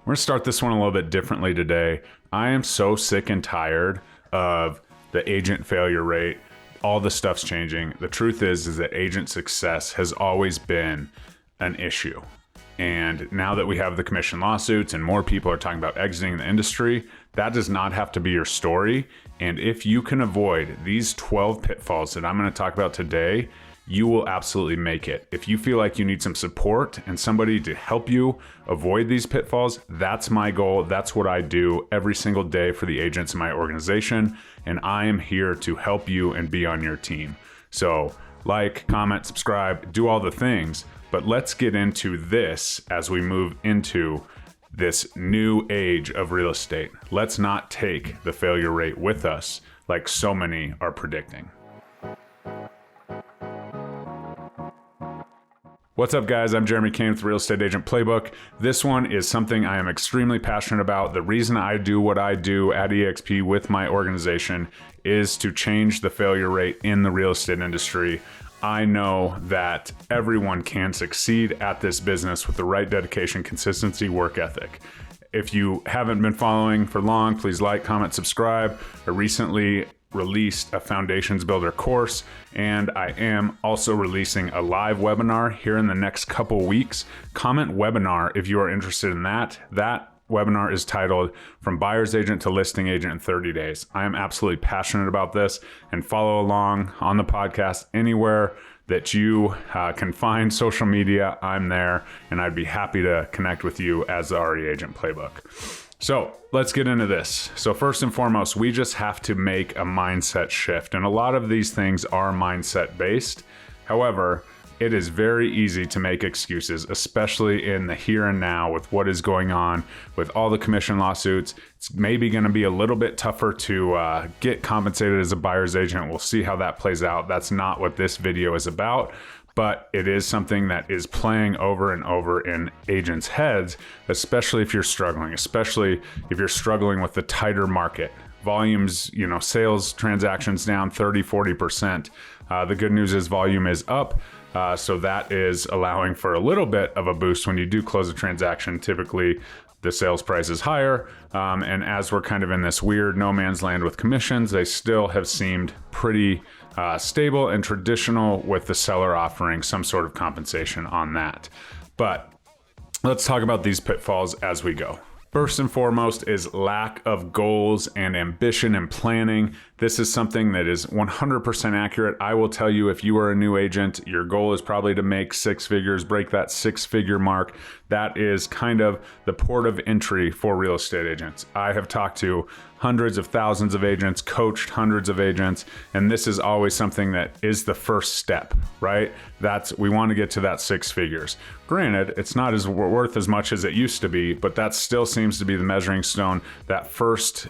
We're going to start this one a little bit differently today. I am so sick and tired of the agent failure rate. All the stuff's changing. The truth is that agent success has always been an issue. And now that we have the commission lawsuits and more people are talking about exiting the industry, that does not have to be your story. And if you can avoid these 12 pitfalls that I'm going to talk about today, you will absolutely make it. If you feel like you need some support and somebody to help you avoid these pitfalls, that's my goal. That's what I do every single day for the agents in my organization. And I am here to help you and be on your team. So like, comment, subscribe, do all the things. But let's get into this as we move into this new age of real estate. Let's not take the failure rate with us like so many are predicting. What's up, guys? I'm Jeremy Kane with the Real Estate Agent Playbook. This one is something I am extremely passionate about. The reason I do what I do at EXP with my organization is to change the failure rate in the real estate industry. I know that everyone can succeed at this business with the right dedication, consistency, work ethic. If you haven't been following for long, please like, comment, subscribe. I recently released a Foundations Builder course, and I am also releasing a live webinar here in the next couple weeks. Comment webinar if you are interested in that. That webinar is titled From Buyer's Agent to Listing Agent in 30 Days. I am absolutely passionate about this, and follow along on the podcast anywhere that you can find social media. I'm there, and I'd be happy to connect with you as the RE Agent Playbook. So let's get into this. So first and foremost, we just have to make a mindset shift. And a lot of these things are mindset based. However, it is very easy to make excuses, especially in the here and now with what is going on with all the commission lawsuits. It's maybe going to be a little bit tougher to get compensated as a buyer's agent. We'll see how that plays out. That's not what this video is about. But it is something that is playing over and over in agents' heads, especially if you're struggling, especially if you're struggling with the tighter market. Volumes, sales transactions down 30, 40%. The good news is volume is up. So that is allowing for a little bit of a boost when you do close a transaction. Typically, the sales price is higher. And as we're kind of in this weird no man's land with commissions, they still have seemed pretty stable and traditional, with the seller offering some sort of compensation on that. But let's talk about these pitfalls as we go. First and foremost is lack of goals and ambition and planning. This is something that is 100% accurate. I will tell you, if you are a new agent, your goal is probably to make six figures, break that six-figure mark. That is kind of the port of entry for real estate agents. I have talked to hundreds of thousands of agents, coached hundreds of agents, and this is always something that is the first step, right? We want to get to that six figures. Granted, it's not as worth as much as it used to be, but that still seems to be the measuring stone, that first,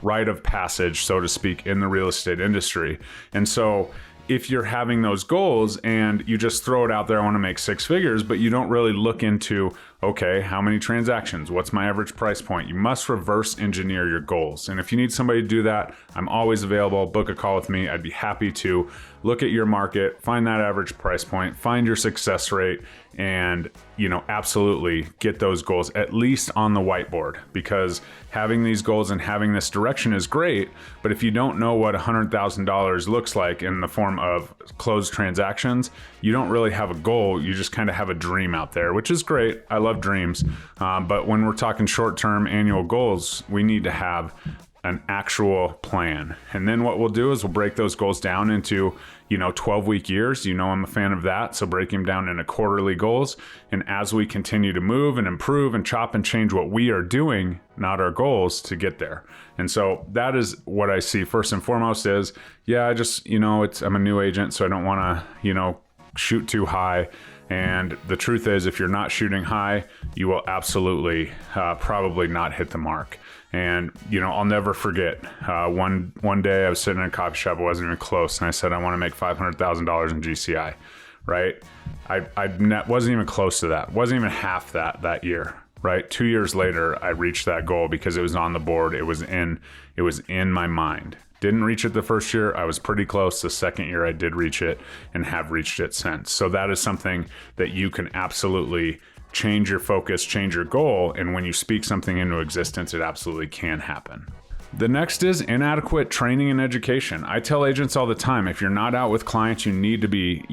rite of passage, so to speak, in the real estate industry. And so if you're having those goals and you just throw it out there, I want to make six figures, but you don't really look into, okay, how many transactions? What's my average price point? You must reverse engineer your goals. And if you need somebody to do that, I'm always available. Book a call with me. I'd be happy to look at your market, find that average price point, find your success rate, and absolutely get those goals at least on the whiteboard, because having these goals and having this direction is great. But if you don't know what $100,000 looks like in the form of closed transactions, you don't really have a goal. You just kind of have a dream out there, which is great. I love dreams. But when we're talking short-term annual goals, we need to have an actual plan. And then what we'll do is we'll break those goals down into 12-week years. I'm a fan of that. So break them down into quarterly goals. And as we continue to move and improve and chop and change what we are doing, not our goals, to get there. And so that is what I see first and foremost is, I'm a new agent, so I don't want to, shoot too high. And the truth is, if you're not shooting high, you will absolutely probably not hit the mark. And, I'll never forget one day I was sitting in a coffee shop. I wasn't even close. And I said, I want to make $500,000 in GCI, right? I wasn't even close to that. Wasn't even half that year, right? 2 years later, I reached that goal because it was on the board. It was in my mind. Didn't reach it the first year. I was pretty close. The second year I did reach it and have reached it since. So that is something that you can absolutely change your focus, change your goal. And when you speak something into existence, it absolutely can happen. The next is inadequate training and education. I tell agents all the time, if you're not out with clients, you need to be,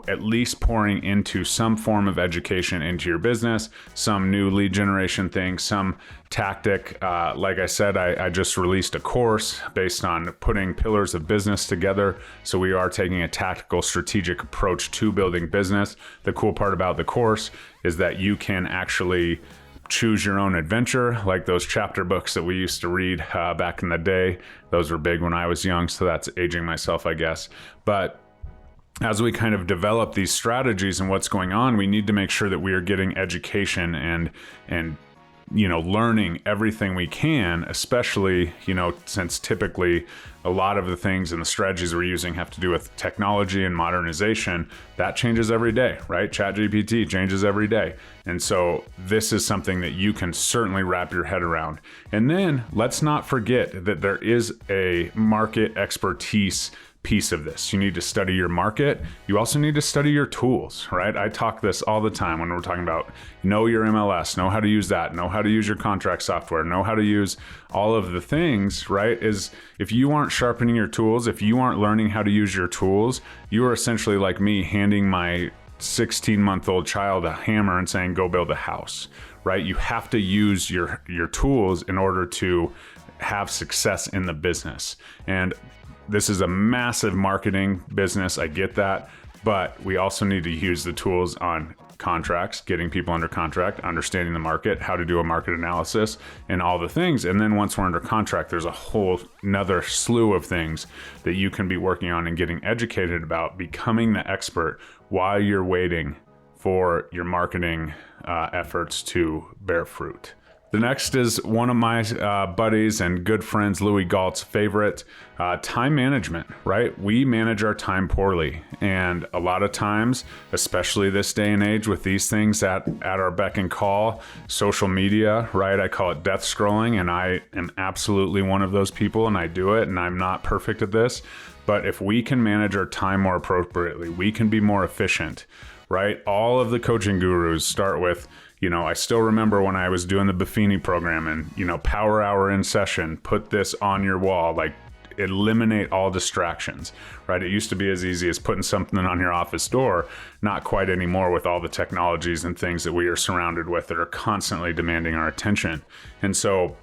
at least pouring into some form of education into your business, some new lead generation thing, some tactic. Like I said, I just released a course based on putting pillars of business together. So we are taking a tactical, strategic approach to building business. The cool part about the course is that you can actually choose your own adventure, like those chapter books that we used to read back in the day. Those were big when I was young, so that's aging myself, I guess. But as we kind of develop these strategies and what's going on, we need to make sure that we are getting education and learning everything we can, especially, since typically a lot of the things and the strategies we're using have to do with technology and modernization. That changes every day, right? ChatGPT changes every day. And so this is something that you can certainly wrap your head around. And then let's not forget that there is a market expertise piece of this. You need to study your market. You also need to study your tools, right? I talk this all the time when we're talking about know your MLS, know how to use that, know how to use your contract software, know how to use all of the things, right? Is if you aren't sharpening your tools, if you aren't learning how to use your tools, you are essentially like me handing my 16-month-old child a hammer and saying, go build a house, right? You have to use your tools in order to have success in the business. And this is a massive marketing business. I get that, but we also need to use the tools on contracts, getting people under contract, understanding the market, how to do a market analysis, and all the things. And then once we're under contract, there's a whole another slew of things that you can be working on and getting educated about, becoming the expert while you're waiting for your marketing efforts to bear fruit. The next is one of my buddies and good friends, Louis Galt's favorite, time management, right? We manage our time poorly. And a lot of times, especially this day and age with these things at our beck and call, social media, right? I call it death scrolling, and I am absolutely one of those people, and I do it, and I'm not perfect at this. But if we can manage our time more appropriately, we can be more efficient, right? All of the coaching gurus start with, I still remember when I was doing the Buffini program and, power hour in session, put this on your wall, like eliminate all distractions, right? It used to be as easy as putting something on your office door, not quite anymore with all the technologies and things that we are surrounded with that are constantly demanding our attention. And so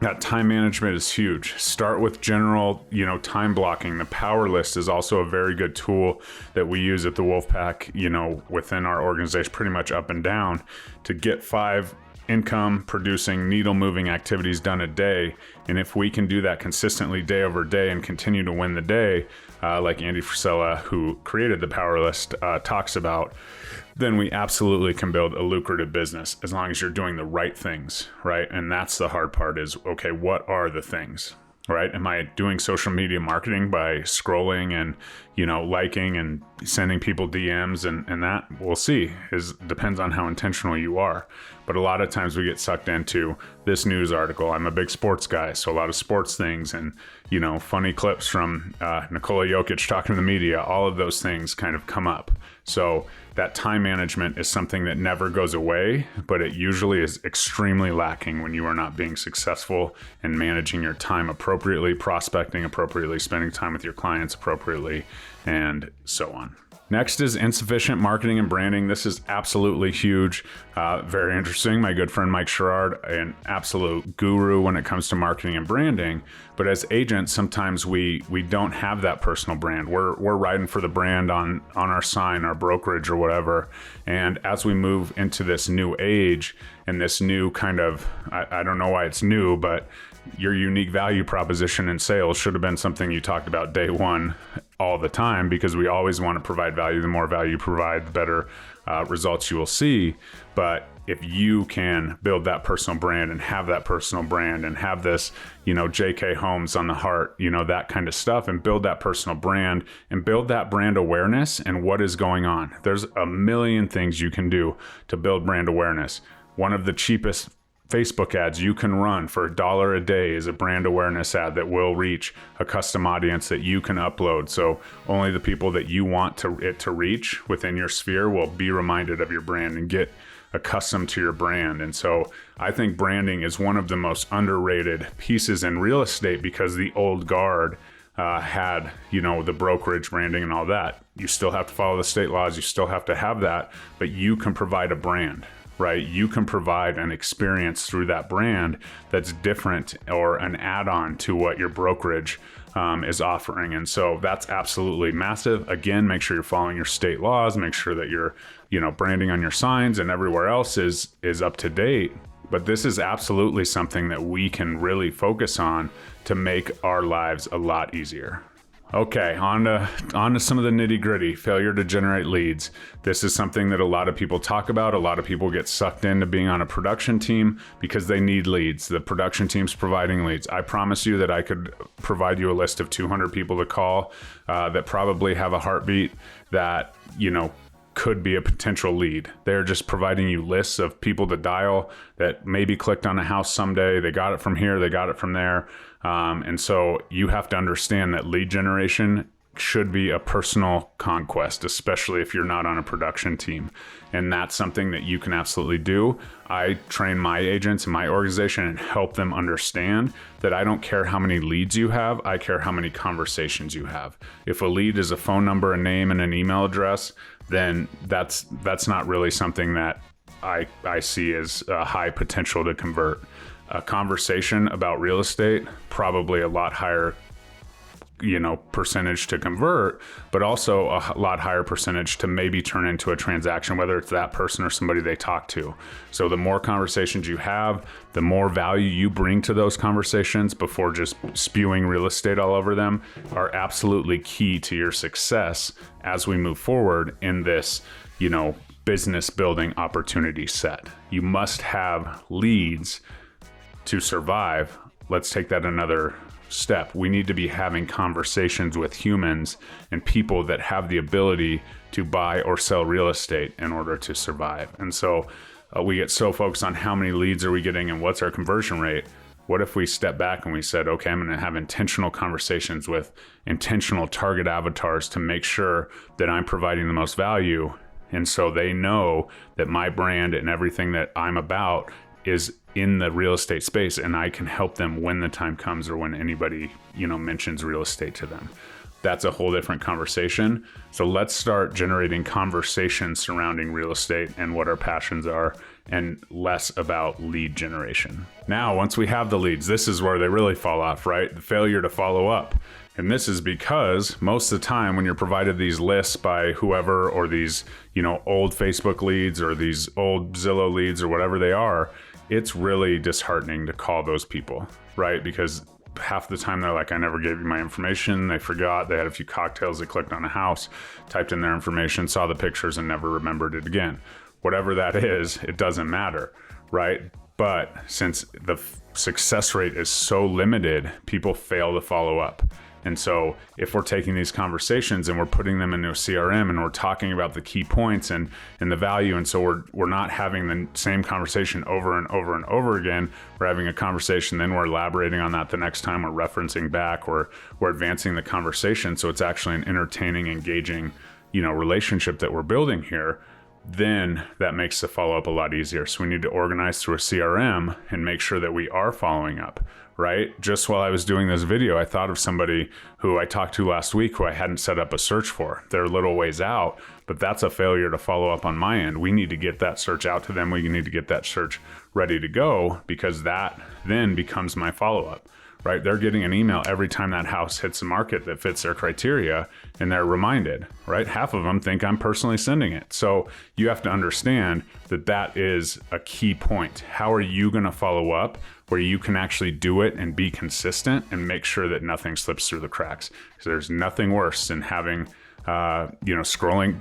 that time management is huge. Start with general, time blocking. The power list is also a very good tool that we use at the Wolfpack, within our organization, pretty much up and down, to get 5 income producing needle moving activities done a day. And if we can do that consistently day over day and continue to win the day, like Andy Frisella, who created the power list, talks about, then we absolutely can build a lucrative business as long as you're doing the right things, right? And that's the hard part is, okay, what are the things, right? Am I doing social media marketing by scrolling and, liking and sending people DMs and that? We'll see. Depends on how intentional you are. But a lot of times we get sucked into this news article. I'm a big sports guy, so a lot of sports things and, funny clips from Nikola Jokic talking to the media, all of those things kind of come up. So that time management is something that never goes away, but it usually is extremely lacking when you are not being successful in managing your time appropriately, prospecting appropriately, spending time with your clients appropriately, and so on. Next is insufficient marketing and branding. This is absolutely huge. Very interesting. My good friend Mike Sherrard, an absolute guru when it comes to marketing and branding. But as agents, sometimes we don't have that personal brand. We're riding for the brand on our sign, our brokerage or whatever. And as we move into this new age and this new kind of, I don't know why it's new, but your unique value proposition in sales should have been something you talked about day one all the time, because we always want to provide value. The more value you provide, the better results you will see. But if you can build that personal brand and have that personal brand and have this, JK Holmes on the heart, that kind of stuff, and build that personal brand and build that brand awareness and what is going on. There's a million things you can do to build brand awareness. One of the cheapest Facebook ads you can run for $1 a day is a brand awareness ad that will reach a custom audience that you can upload. So only the people that you want it to reach within your sphere will be reminded of your brand and get accustomed to your brand. And so I think branding is one of the most underrated pieces in real estate, because the old guard had, the brokerage branding and all that. You still have to follow the state laws. You still have to have that, but you can provide a brand, right? You can provide an experience through that brand that's different, or an add-on to what your brokerage is offering. And so that's absolutely massive. Again, make sure you're following your state laws, make sure that your, branding on your signs and everywhere else is up to date. But this is absolutely something that we can really focus on to make our lives a lot easier. Okay, on to some of the nitty gritty, failure to generate leads. This is something that a lot of people talk about. A lot of people get sucked into being on a production team because they need leads. The production team's providing leads. I promise you that I could provide you a list of 200 people to call that probably have a heartbeat that, could be a potential lead. They're just providing you lists of people to dial that maybe clicked on a house someday. They got it from here, they got it from there. And so you have to understand that lead generation should be a personal conquest, especially if you're not on a production team. And that's something that you can absolutely do. I train my agents in my organization and help them understand that I don't care how many leads you have, I care how many conversations you have. If a lead is a phone number, a name, and an email address, then that's not really something that I see as a high potential to convert. A conversation about real estate, probably a lot higher percentage to convert, but also a lot higher percentage to maybe turn into a transaction, whether it's that person or somebody they talk to. So the more conversations you have, the more value you bring to those conversations before just spewing real estate all over them, are absolutely key to your success as we move forward in this, business building opportunity set. You must have leads to survive. Let's take that another step. We need to be having conversations with humans and people that have the ability to buy or sell real estate in order to survive. And so we get so focused on how many leads are we getting and what's our conversion rate. What if we step back and we said, okay, I'm going to have intentional conversations with intentional target avatars to make sure that I'm providing the most value. And so they know that my brand and everything that I'm about is in the real estate space, and I can help them when the time comes, or when anybody, mentions real estate to them. That's a whole different conversation. So let's start generating conversations surrounding real estate and what our passions are, and less about lead generation. Now, once we have the leads, this is where they really fall off, right? The failure to follow up. And this is because most of the time when you're provided these lists by whoever, or these, old Facebook leads, or these old Zillow leads, or whatever they are, it's really disheartening to call those people, right? Because half the time they're like, I never gave you my information. They forgot, they had a few cocktails, they clicked on a house, typed in their information, saw the pictures, and never remembered it again. Whatever that is, it doesn't matter, right? But since the success rate is so limited, people fail to follow up. And so if we're taking these conversations and we're putting them into a CRM and we're talking about the key points and the value, and so we're not having the same conversation over and over and over again, we're having a conversation, then we're elaborating on that the next time, we're referencing back, we're advancing the conversation. So it's actually an entertaining, engaging, relationship that we're building here. Then that makes the follow-up a lot easier. So we need to organize through a CRM and make sure that we are following up, right? Just while I was doing this video, I thought of somebody who I talked to last week who I hadn't set up a search for. They're a little ways out, but that's a failure to follow up on my end. We need to get that search out to them. We need to get that search ready to go, because that then becomes my follow-up. Right? They're getting an email every time that house hits the market that fits their criteria, and they're reminded, right? Half of them think I'm personally sending it. So you have to understand that that is a key point. How are you going to follow up where you can actually do it and be consistent and make sure that nothing slips through the cracks? Because there's nothing worse than having scrolling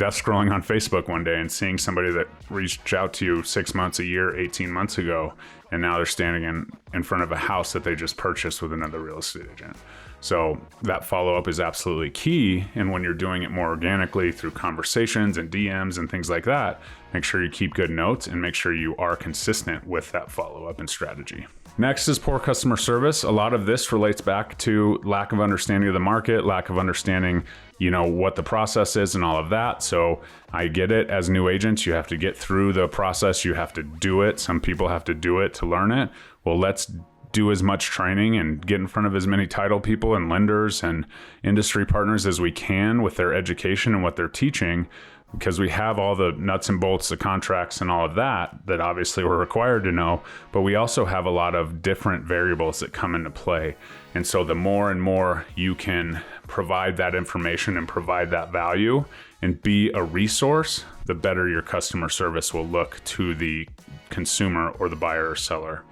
on Facebook one day and seeing somebody that reached out to you 6 months, a year, 18 months ago, and now they're standing in front of a house that they just purchased with another real estate agent. So that follow-up is absolutely key. And when you're doing it more organically through conversations and DMs and things like that, make sure you keep good notes and make sure you are consistent with that follow-up and strategy. Next is poor customer service. A lot of this relates back to lack of understanding of the market, lack of understanding, what the process is and all of that. So I get it. As new agents, you have to get through the process. You have to do it. Some people have to do it to learn it. Well, let's do as much training and get in front of as many title people and lenders and industry partners as we can with their education and what they're teaching, because we have all the nuts and bolts, the contracts and all of that obviously we're required to know, but we also have a lot of different variables that come into play. And so the more and more you can provide that information and provide that value and be a resource, the better your customer service will look to the consumer or the buyer or seller.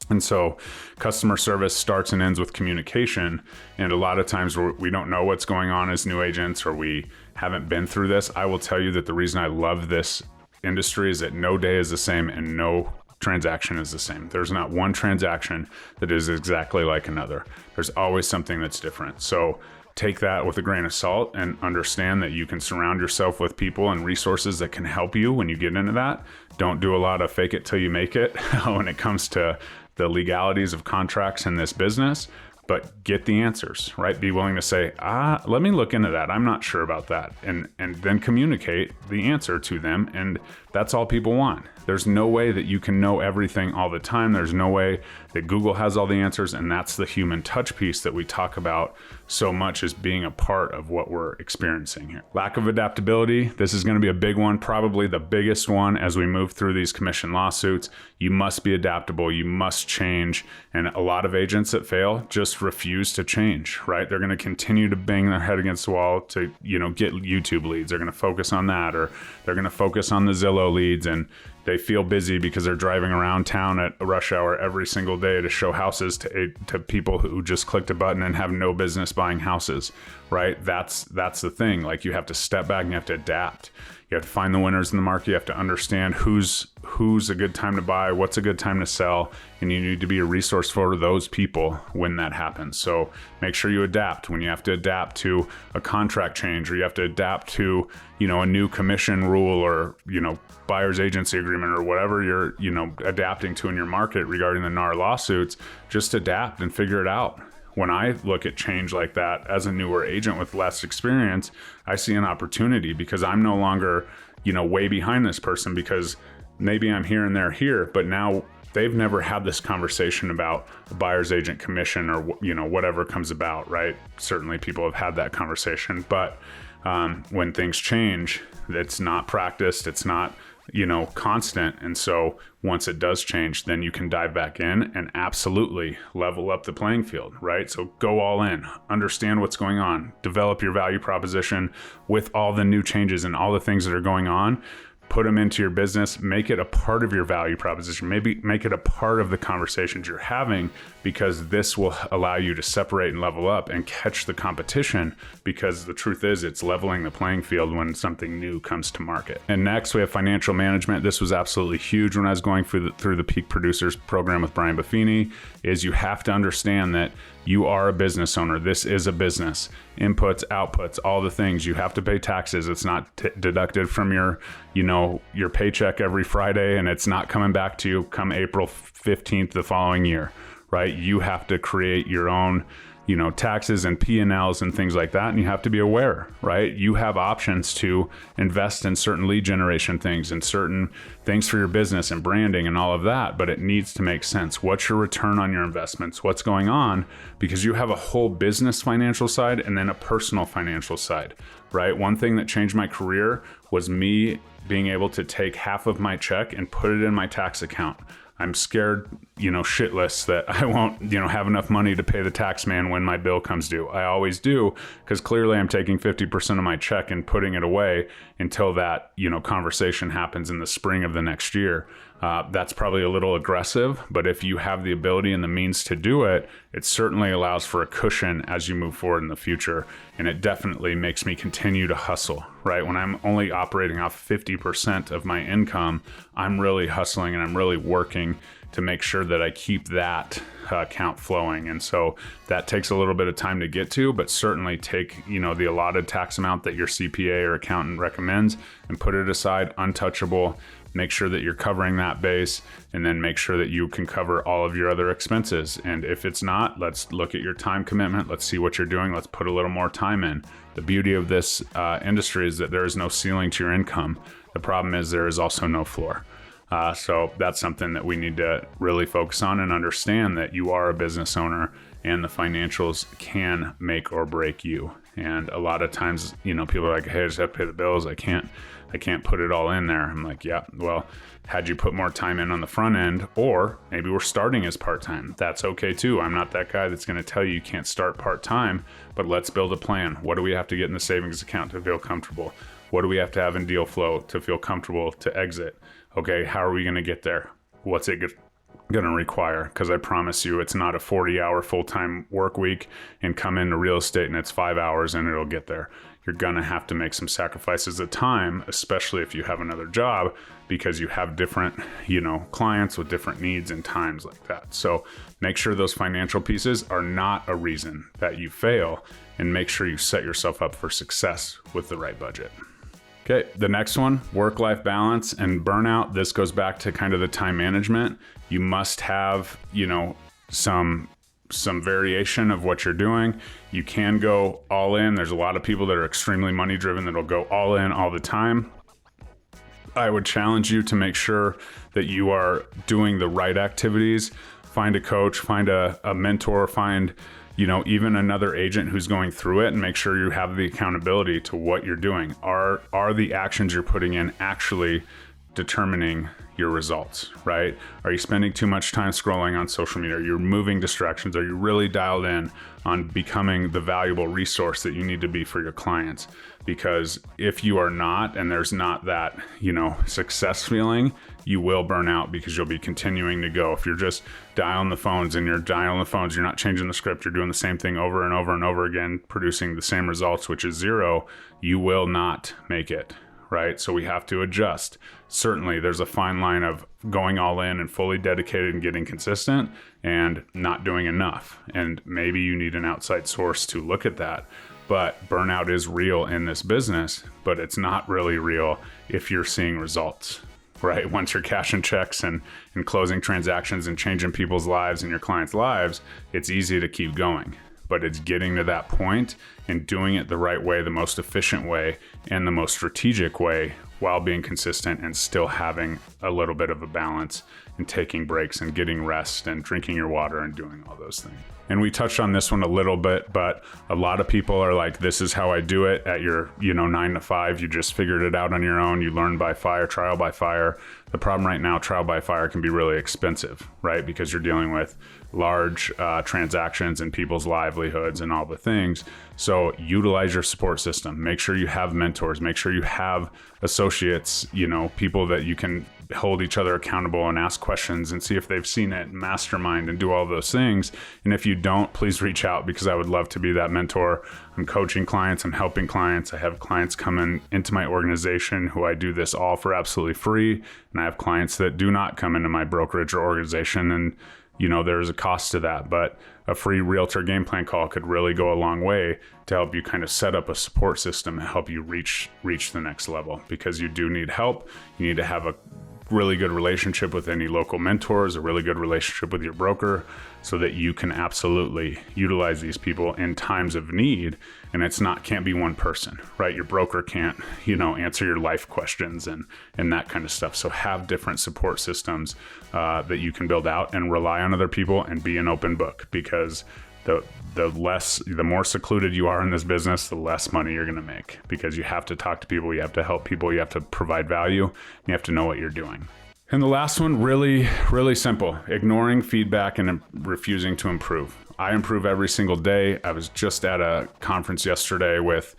And so customer service starts and ends with communication. And a lot of times we don't know what's going on as new agents, or we haven't been through this. I will tell you that the reason I love this industry is that no day is the same and no transaction is the same. There's not one transaction that is exactly like another. There's always something that's different. So take that with a grain of salt and understand that you can surround yourself with people and resources that can help you when you get into that. Don't do a lot of fake it till you make it when it comes to the legalities of contracts in this business, but get the answers, right? Be willing to say, let me look into that. I'm not sure about that. And then communicate the answer to them. And that's all people want. There's no way that you can know everything all the time. There's no way that Google has all the answers. And that's the human touch piece that we talk about so much as being a part of what we're experiencing here. Lack of adaptability. This is going to be a big one, probably the biggest one as we move through these commission lawsuits. You must be adaptable. You must change. And a lot of agents that fail just refuse to change, right? They're going to continue to bang their head against the wall to, get YouTube leads. They're going to focus on that, or they're going to focus on the Zillow leads, and they feel busy because they're driving around town at rush hour every single day to show houses to people who just clicked a button and have no business buying houses, right? That's the thing. Like, you have to step back and you have to adapt. You have to find the winners in the market. You have to understand who's a good time to buy, what's a good time to sell, and you need to be a resource for those people when that happens. So make sure you adapt when you have to adapt to a contract change, or you have to adapt to, a new commission rule, or, buyer's agency agreement, or whatever you're, adapting to in your market regarding the NAR lawsuits. Just adapt and figure it out. When I look at change like that as a newer agent with less experience, I see an opportunity, because I'm no longer, way behind this person, because maybe I'm here and they're here, but now they've never had this conversation about a buyer's agent commission, or, whatever comes about, right? Certainly people have had that conversation, but when things change, it's not practiced, it's not, constant. And so once it does change, then you can dive back in and absolutely level up the playing field, right? So go all in, understand what's going on, develop your value proposition with all the new changes and all the things that are going on. Put them into your business, make it a part of your value proposition, maybe make it a part of the conversations you're having, because this will allow you to separate and level up and catch the competition, because the truth is it's leveling the playing field when something new comes to market. And next we have financial management. This was absolutely huge when I was going through the Peak Producers program with Brian Buffini, is you have to understand that you are a business owner. This is a business. Inputs, outputs, all the things. You have to pay taxes. It's not deducted from your paycheck every Friday, and it's not coming back to you come April 15th the following year, right? You have to create your own, taxes and P&Ls and things like that. And you have to be aware, right? You have options to invest in certain lead generation things and certain things for your business and branding and all of that, but it needs to make sense. What's your return on your investments? What's going on? Because you have a whole business financial side and then a personal financial side, right? One thing that changed my career was me being able to take half of my check and put it in my tax account. I'm scared, shitless that I won't, have enough money to pay the tax man when my bill comes due. I always do, because clearly I'm taking 50% of my check and putting it away until that, conversation happens in the spring of the next year. That's probably a little aggressive, but if you have the ability and the means to do it, it certainly allows for a cushion as you move forward in the future. And it definitely makes me continue to hustle, right? When I'm only operating off 50% of my income, I'm really hustling and I'm really working to make sure that I keep that account flowing. And so that takes a little bit of time to get to, but certainly take, the allotted tax amount that your CPA or accountant recommends and put it aside, untouchable. Make sure that you're covering that base, and then make sure that you can cover all of your other expenses. And if it's not, let's look at your time commitment. Let's see what you're doing. Let's put a little more time in. The beauty of this industry is that there is no ceiling to your income. The problem is there is also no floor. So that's something that we need to really focus on and understand, that you are a business owner and the financials can make or break you. And a lot of times, people are like, hey, I just have to pay the bills. I can't put it all in there. I'm like, yeah, well, had you put more time in on the front end, or maybe we're starting as part-time, that's okay too. I'm not that guy that's going to tell you can't start part-time, but let's build a plan. What do we have to get in the savings account to feel comfortable? What do we have to have in deal flow to feel comfortable to exit? Okay, how are we going to get there? What's it going to require? Because I promise you, it's not a 40-hour full-time work week and come into real estate and it's 5 hours and it'll get there. You're going to have to make some sacrifices of time, especially if you have another job, because you have different, clients with different needs and times like that. So make sure those financial pieces are not a reason that you fail, and make sure you set yourself up for success with the right budget. Okay, the next one, work-life balance and burnout. This goes back to kind of the time management. You must have, some variation of what you're doing. You can go all in. There's a lot of people that are extremely money driven that'll go all in all the time. I would challenge you to make sure that you are doing the right activities. Find a coach, find a mentor, find even another agent who's going through it, and make sure you have the accountability to what you're doing. Are the actions you're putting in actually determining your results, right? Are you spending too much time scrolling on social media? Are you removing distractions? Are you really dialed in on becoming the valuable resource that you need to be for your clients? Because if you are not, and there's not that, success feeling, you will burn out, because you'll be continuing to go. If you're just dialing the phones, you're not changing the script, you're doing the same thing over and over and over again, producing the same results, which is zero, you will not make it. Right? So we have to adjust. Certainly there's a fine line of going all in and fully dedicated and getting consistent, and not doing enough. And maybe you need an outside source to look at that. But burnout is real in this business, but it's not really real if you're seeing results, right? Once you're cashing checks and closing transactions and changing people's lives and your clients' lives, it's easy to keep going. But it's getting to that point and doing it the right way, the most efficient way, and the most strategic way, while being consistent and still having a little bit of a balance, and taking breaks and getting rest and drinking your water and doing all those things. And we touched on this one a little bit, but a lot of people are like, this is how I do it at your, 9 to 5. You just figured it out on your own. You learn by fire, trial by fire. The problem right now, trial by fire can be really expensive, right? Because you're dealing with large transactions and people's livelihoods and all the things. So utilize your support system. Make sure you have mentors. Make sure you have associates, people that you can hold each other accountable and ask questions and see if they've seen it, and mastermind and do all those things. And if you don't, please reach out, because I would love to be that mentor. I'm coaching clients, I'm helping clients. I have clients come into my organization who I do this all for absolutely free. And I have clients that do not come into my brokerage or organization, and there's a cost to that, but a free realtor game plan call could really go a long way to help you kind of set up a support system and help you reach the next level, because you do need help. You need to have a really good relationship with any local mentors, a really good relationship with your broker, so that you can absolutely utilize these people in times of need. And can't be one person, right? Your broker can't, answer your life questions and that kind of stuff. So have different support systems that you can build out, and rely on other people, and be an open book, because the more secluded you are in this business, the less money you're going to make, because you have to talk to people, you have to help people, you have to provide value, and you have to know what you're doing. And the last one, really, really simple. Ignoring feedback and refusing to improve. I improve every single day. I was just at a conference yesterday with,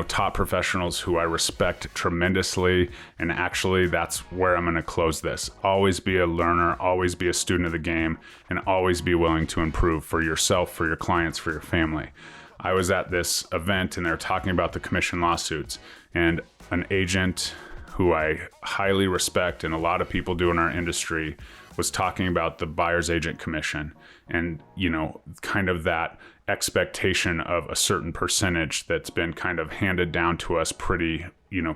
top professionals who I respect tremendously. And actually, that's where I'm going to close this. Always be a learner, always be a student of the game, and always be willing to improve for yourself, for your clients, for your family. I was at this event and they're talking about the commission lawsuits, and an agent who I highly respect and a lot of people do in our industry was talking about the buyer's agent commission and, kind of that expectation of a certain percentage that's been kind of handed down to us pretty,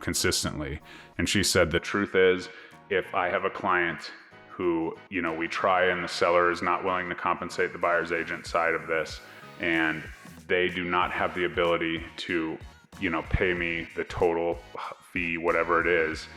consistently. And she said, the truth is, if I have a client who, we try and the seller is not willing to compensate the buyer's agent side of this, and they do not have the ability to, pay me the total fee, whatever it is,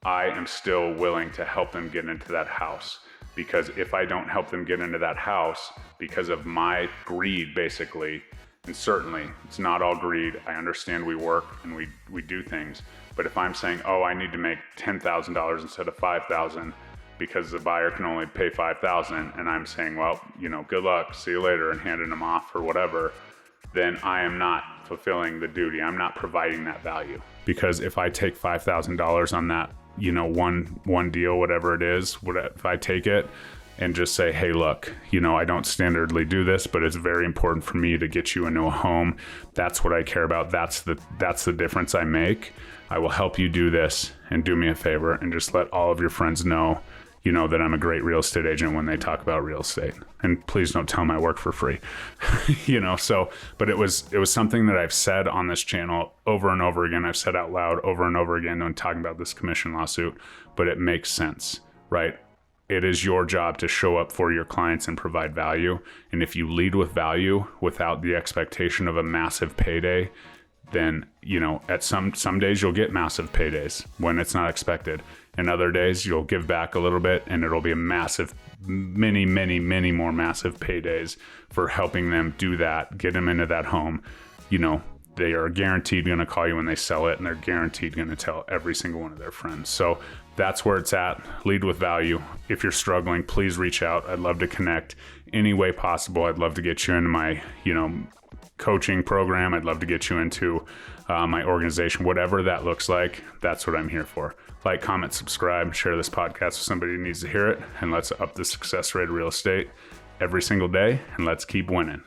I am still willing to help them get into that house. Because if I don't help them get into that house because of my greed, basically, and certainly it's not all greed. I understand we work and we do things. But if I'm saying, I need to make $10,000 instead of $5,000 because the buyer can only pay $5,000, and I'm saying, well, good luck, see you later, and handing them off or whatever, then I am not fulfilling the duty. I'm not providing that value. Because if I take $5,000 on that, one deal, whatever it is, if I take it and just say, hey, look, I don't standardly do this, but it's very important for me to get you into a home. That's what I care about. That's the difference I make. I will help you do this, and do me a favor and just let all of your friends know, that I'm a great real estate agent when they talk about real estate. And please don't tell them I work for free, but it was something that I've said on this channel over and over again. I've said out loud over and over again when talking about this commission lawsuit, but it makes sense, right? It is your job to show up for your clients and provide value. And if you lead with value without the expectation of a massive payday, then, at some days you'll get massive paydays when it's not expected. And other days you'll give back a little bit and it'll be a massive, many, many, many more massive paydays for helping them do that, get them into that home. They are guaranteed going to call you when they sell it, and they're guaranteed going to tell every single one of their friends. So that's where it's at. Lead with value. If you're struggling, please reach out. I'd love to connect any way possible. I'd love to get you into my, coaching program. I'd love to get you into my organization, whatever that looks like. That's what I'm here for. Like, comment, subscribe, share this podcast with somebody who needs to hear it, and let's up the success rate of real estate every single day, and let's keep winning.